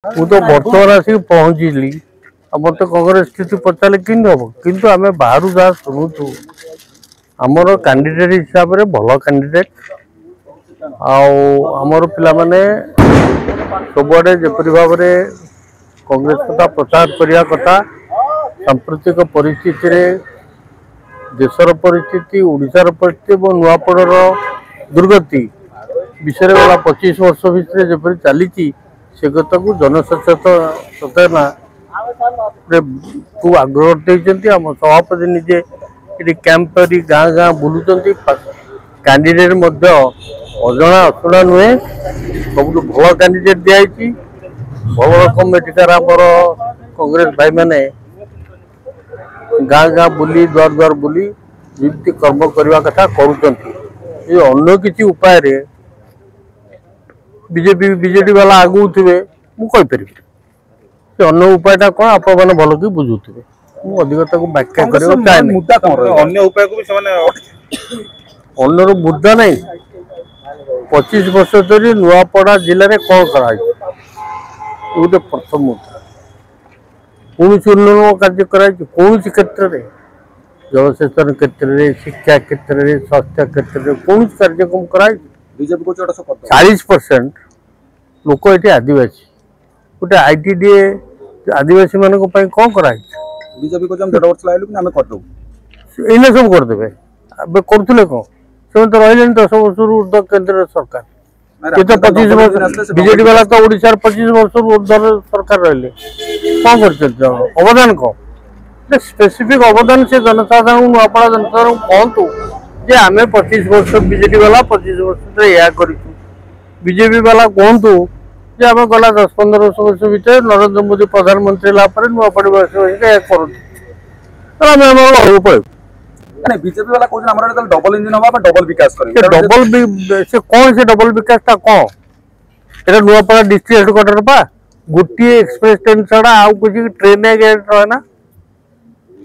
ମୁଁ ତ ବର୍ତ୍ତମାନ ଆସିକି ପହଞ୍ଚିଲି। ଆଉ ମୋତେ କଂଗ୍ରେସ ସ୍ଥିତି ପଚାରିଲେ କେମିତି ହବ, କିନ୍ତୁ ଆମେ ବାହାରୁ ଯାହା ଶୁଣୁଛୁ ଆମର କ୍ୟାଣ୍ଡିଡେଟ୍ ହିସାବରେ ଭଲ କ୍ୟାଣ୍ଡିଡେଟ୍, ଆଉ ଆମର ପିଲାମାନେ ସବୁଆଡ଼େ ଯେପରି ଭାବରେ କଂଗ୍ରେସ କଥା ପ୍ରଚାର କରିବା କଥା। ସାମ୍ପ୍ରତିକ ପରିସ୍ଥିତିରେ ଦେଶର ପରିସ୍ଥିତି, ଓଡ଼ିଶାର ପରିସ୍ଥିତି ଏବଂ ନୂଆପଡ଼ାର ଦୁର୍ଗତି ବିଷୟରେ ଗଲା 25 ବର୍ଷ ଭିତରେ ଯେପରି ଚାଲିଛି ସେ କଥାକୁ ଜନସଚେତନା ଖୁବ୍ ଆଗ୍ରହ ଦେଇଛନ୍ତି। ଆମ ସଭାପତି ନିଜେ ଏଠି କ୍ୟାମ୍ପ କରି ଗାଁ ଗାଁ ବୁଲୁଛନ୍ତି। କ୍ୟାଣ୍ଡିଡେଟ୍ ମଧ୍ୟ ଅଜଣା ଅଶୁଣା ନୁହେଁ, ସବୁଠୁ ଭଲ କ୍ୟାଣ୍ଡିଡେଟ୍ ଦିଆହେଇଛି। ଭଲ ରକମ ଏଠିକାର ଆମର କଂଗ୍ରେସ ଭାଇମାନେ ଗାଁ ଗାଁ ବୁଲି ଦ୍ୱାର ଦ୍ୱାର ବୁଲି ଯେମିତି କର୍ମ କରିବା କଥା କରୁଛନ୍ତି। ଏ ଅନ୍ୟ କିଛି ଉପାୟରେ ବିଜେଡି ବାଲା ଆଗଉଥିବେ ମୁଁ କହିପାରିବି, ସେ ଅନ୍ୟ ଉପାୟଟା କ'ଣ ଆପଣମାନେ ଭଲ କି ବୁଝୁଥିବେ। ମୁଁ ଅଧିକ ତାକୁ ବ୍ୟାଖ୍ୟା କରିବାକୁ ଚାହେଁନି। ଅନ୍ୟର ମୁଦ୍ଦା ନାହିଁ। 25 ବର୍ଷ ଧରି ନୂଆପଡ଼ା ଜିଲ୍ଲାରେ କ'ଣ କରାଯାଇଛି ଗୋଟେ ପ୍ରଥମ ମୁଦ୍ଦା। କୌଣସି ଉନ୍ନୟନ କାର୍ଯ୍ୟ କରାଯାଇଛି କୌଣସି କ୍ଷେତ୍ରରେ, ଜଳସେଚନ କ୍ଷେତ୍ରରେ, ଶିକ୍ଷା କ୍ଷେତ୍ରରେ, ସ୍ୱାସ୍ଥ୍ୟ କ୍ଷେତ୍ରରେ କୌଣସି କାର୍ଯ୍ୟକ୍ରମ କରାଯାଇଛି। 40% ଲୋକ ଏଠି ଆଦିବାସୀ। ଗୋଟେ ITDA ଆଦିବାସୀ ମାନଙ୍କ ପାଇଁ କ'ଣ କରାଯାଇଛି? ବିଜେପି କହୁଛି ଆମେ 1.5 ବର୍ଷ ଲାଗିଲୁ କିନ୍ତୁ ଆମେ କରିଦେବୁ। ଏଇନା ସବୁ କରିଦେବେ। ଏବେ କରୁଥିଲେ କ'ଣ? ସେମାନେ ତ ରହିଲେଣି 10 ବର୍ଷରୁ ଉର୍ଦ୍ଧ୍ୱ କେନ୍ଦ୍ରରେ ସରକାର। କେତେ 25 ବର୍ଷ ବିଜେଡି ବାଲା ତ ଓଡ଼ିଶାର 25 ବର୍ଷରୁ ଉର୍ଦ୍ଧ୍ୱରେ ସରକାର ରହିଲେ। କ'ଣ କରିଛନ୍ତି ଅବଦାନ କ'ଣ? ସ୍ପେସିଫିକ୍ ଅବଦାନ ସେ ଜନସାଧାରଣଙ୍କୁ ନୂଆପଡ଼ା ଜନସାଧାରଣଙ୍କୁ କହନ୍ତୁ ଯେ ଆମେ 25 ବର୍ଷ ବିଜେଡି ବାଲା 25 ବର୍ଷରେ ଏହା କରିଛୁ। ବିଜେପି ବାଲା କୁହନ୍ତୁ ଯେ ଆମେ ଗଲା 10-15 ବର୍ଷ ଭିତରେ ନରେନ୍ଦ୍ର ମୋଦି ପ୍ରଧାନମନ୍ତ୍ରୀ ହେଲା ପରେ ନୂଆପଡ଼ାବାସୀ ଏହା କରୁଛୁ। ଆମେ ଆମର ଲଢ଼ିବୁ ପଳେଇବୁ। ବିଜେପି ବାଲା କହୁଛନ୍ତି ଆମର ଯେତେବେଳେ ଡବଲ ଇଞ୍ଜିନ ହବ ଆମେ ଡବଲ ବିକାଶ କରିବୁ। ସେ କ'ଣ ସେ ଡବଲ ବିକାଶଟା କ'ଣ? এটা ନୂଆପଡ଼ା ଡିଷ୍ଟ୍ରିକ୍ଟ ହେଡକ୍ୱାର୍ଟର ପା ଗୋଟିଏ ଏକ୍ସପ୍ରେସ ଟ୍ରେନ୍ ଛଡ଼ା ଆଉ କିଛି ଟ୍ରେନ୍ ରହେ ନା।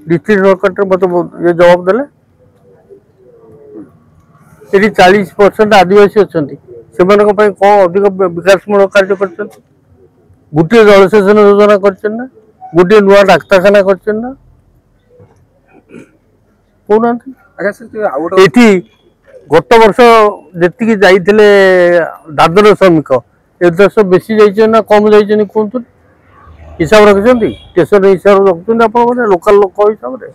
ଡିଷ୍ଟ୍ରିକ୍ଟ ହେଡକ୍ୱାର୍ଟର ମୋତେ ଇଏ ଜବାବ ଦେଲେ। ଏଠି 40% ଆଦିବାସୀ ଅଛନ୍ତି, ସେମାନଙ୍କ ପାଇଁ କ'ଣ ଅଧିକ ବିକାଶମୂଳକ କାର୍ଯ୍ୟ କରିଛନ୍ତି? ଗୋଟିଏ ଜଳସେଚନ ଯୋଜନା କରିଛନ୍ତି ନା? ଗୋଟିଏ ନୂଆ ଡାକ୍ତରଖାନା କରିଛନ୍ତି ନା? କହୁନାହାନ୍ତି। ଏଠି ଗତ ବର୍ଷ ଯେତିକି ଯାଇଥିଲେ ଦାଦନ ଶ୍ରମିକ ଏ ବର୍ଷ ବେଶୀ ଯାଇଛନ୍ତି ନା କମ୍ ଯାଇଛନ୍ତି କୁହନ୍ତୁ? ହିସାବ ରଖିଛନ୍ତି? ଷ୍ଟେସନ ହିସାବ ରଖୁଛନ୍ତି ଆପଣମାନେ ଲୋକାଲ ଲୋକ ହିସାବରେ?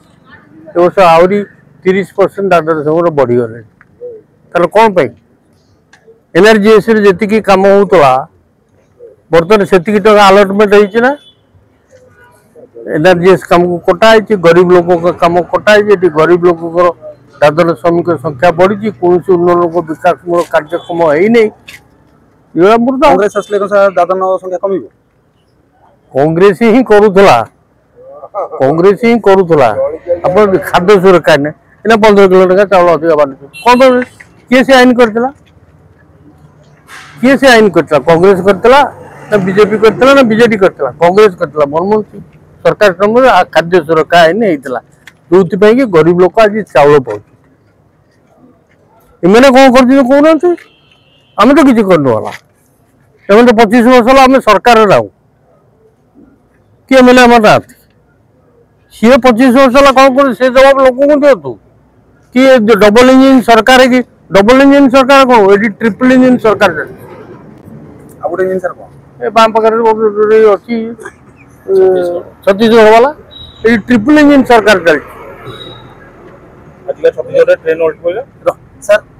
ଏ ବର୍ଷ ଆହୁରି 30% ଦାଦନ ଶ୍ରମିକ ବଢ଼ିଗଲେଣି। ତାହେଲେ କ'ଣ ପାଇଁ? NRGSରେ ଯେତିକି କାମ ହେଉଥିଲା ବର୍ତ୍ତମାନ ସେତିକି ଟଙ୍କା ଆଲଟମେଣ୍ଟ ହେଇଛି ନା? NRGS କାମକୁ କଟା ହେଇଛି, ଗରିବ ଲୋକଙ୍କ କାମ କଟା ହେଇଛି। ଏଠି ଗରିବ ଲୋକଙ୍କର ଦାଦନ ଶ୍ରମିକ ସଂଖ୍ୟା ବଢ଼ିଛି, କୌଣସି ଉନ୍ନୟନ ବିକାଶମୂଳକ କାର୍ଯ୍ୟକ୍ରମ ହେଇନି। କଂଗ୍ରେସ ଆସିଲେ ଦାଦନ ସଂଖ୍ୟା କମିବ? କଂଗ୍ରେସ ହିଁ କରୁଥିଲା। ଆପଣ ଖାଦ୍ୟ ସୁରକ୍ଷା ନାହିଁ, ଏଇନା 15 କିଲୋ ଟଙ୍କା ଚାଉଳ ଅଧିକା ବାଣ୍ଟୁଛନ୍ତି। କ'ଣ ପାଇଁ? କିଏ ସେ ଆଇନ କରିଥିଲା? କଂଗ୍ରେସ କରିଥିଲା ନା ବିଜେପି କରିଥିଲା ନା ବିଜେଡି କରିଥିଲା? କଂଗ୍ରେସ କରିଥିଲା। ମନମୋହନ ସିଂ ସରକାର ସମୟରେ ଖାଦ୍ୟ ସୁରକ୍ଷା ଆଇନ ହେଇଥିଲା, ଯୋଉଥିପାଇଁ କି ଗରିବ ଲୋକ ଆଜି ଚାଉଳ ପାଉଛନ୍ତି। ଏମାନେ କ'ଣ କରୁଛନ୍ତି କହୁନାହାନ୍ତି? ଆମେ ତ କିଛି କରିନୁ ହେଲା। ଏମାନେ ତ 25 ବର୍ଷ ହେଲା ଆମେ ସରକାରରେ ନାହୁଁ। କିଏ ଏମାନେ ଆମର ନାହାନ୍ତି। ସିଏ 25 ବର୍ଷ ହେଲା କ'ଣ କରୁଛି ସେ ଜବାବ ଲୋକଙ୍କୁ ଦିଅନ୍ତୁ। କିଏ ଡବଲ ଇଞ୍ଜିନ ସରକାର କି? ଡବଲ ଇଞ୍ଜିନ ସରକାର କ'ଣ? ଏଠି ଟ୍ରିପଲ ଇଞ୍ଜିନ ସରକାର ଚାଲିଛି। ଆଉ ଗୋଟେ ଇଞ୍ଜିନ ସାର୍ କ'ଣ? ଏ ବାମ ପାଖରେ ଅଛି ଛତିଶଗଡ଼ ବାଲା, ଏଠି ଟ୍ରିପଲ ଇଞ୍ଜିନ ସରକାର ଚାଲିଛି।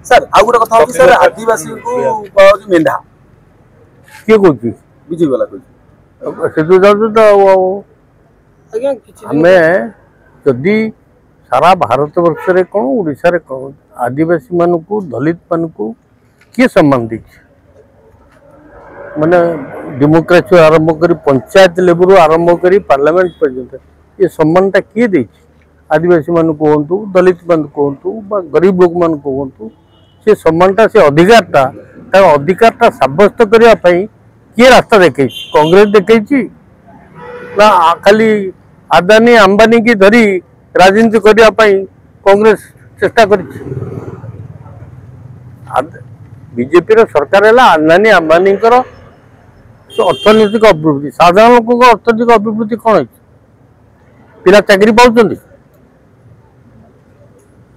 ସାର୍ ଆଉ ଗୋଟେ କଥା ହଉଛି ସାର୍, ଆଦିବାସୀଙ୍କୁ କୁହାଯାଉଛି ମେଣ୍ଢା। କିଏ କହୁଛି? ବିଜେପି ବାଲା କହୁଛି। ସେଠୁ ଯାଉଛୁ ତ। ଆମେ ଯଦି ସାରା ଭାରତ ବର୍ଷରେ କ'ଣ ଓଡ଼ିଶାରେ କ'ଣ ଆଦିବାସୀ ମାନଙ୍କୁ ଦଳିତ ମାନଙ୍କୁ କିଏ ସମ୍ମାନ ଦେଇଛି? ମାନେ ଡେମୋକ୍ରାସି ଆରମ୍ଭ କରି ପଞ୍ଚାୟତ ଲେଭେଲରୁ ଆରମ୍ଭ କରି ପାର୍ଲାମେଣ୍ଟ ପର୍ଯ୍ୟନ୍ତ ଏ ସମ୍ମାନଟା କିଏ ଦେଇଛି? ଆଦିବାସୀ ମାନଙ୍କୁ କୁହନ୍ତୁ, ଦଳିତ ମାନଙ୍କୁ କୁହନ୍ତୁ ବା ଗରିବ ଲୋକମାନଙ୍କୁ କୁହନ୍ତୁ, ସେ ସମ୍ମାନଟା ସେ ଅଧିକାରଟା ତାର ଅଧିକାରଟା ସାବ୍ୟସ୍ତ କରିବା ପାଇଁ କିଏ ରାସ୍ତା ଦେଖେଇଛି? କଂଗ୍ରେସ ଦେଖେଇଛି ନା ଖାଲି ଆଦାନୀ ଆମ୍ବାନୀ କି ଧରି ରାଜନୀତି କରିବା ପାଇଁ କଂଗ୍ରେସ ଚେଷ୍ଟା କରିଛି? ବିଜେପିର ସରକାର ହେଲା ଆଦାନୀ ଆମ୍ବାନୀଙ୍କର ଅର୍ଥନୈତିକ ଅଭିବୃଦ୍ଧି ସାଧାରଣ ଲୋକଙ୍କ ଅର୍ଥନୈତିକ ଅଭିବୃଦ୍ଧି କ'ଣ ହେଇଛି? ପିଲା ଚାକିରି ପାଉଛନ୍ତି?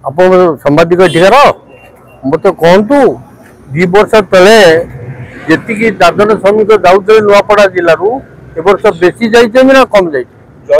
ଆପଣ ସାମ୍ବାଦିକ ଏଠିକାର ମୋତେ କୁହନ୍ତୁ 2 ବର୍ଷ ତଳେ ଯେତିକି ଦାଦନ ଶ୍ରମିକ ଯାଉଥିଲେ ନୂଆପଡ଼ା ଜିଲ୍ଲାରୁ ଏ ବର୍ଷ ବେଶୀ ଯାଇଛନ୍ତି ନା କମ୍ ଯାଇଛି?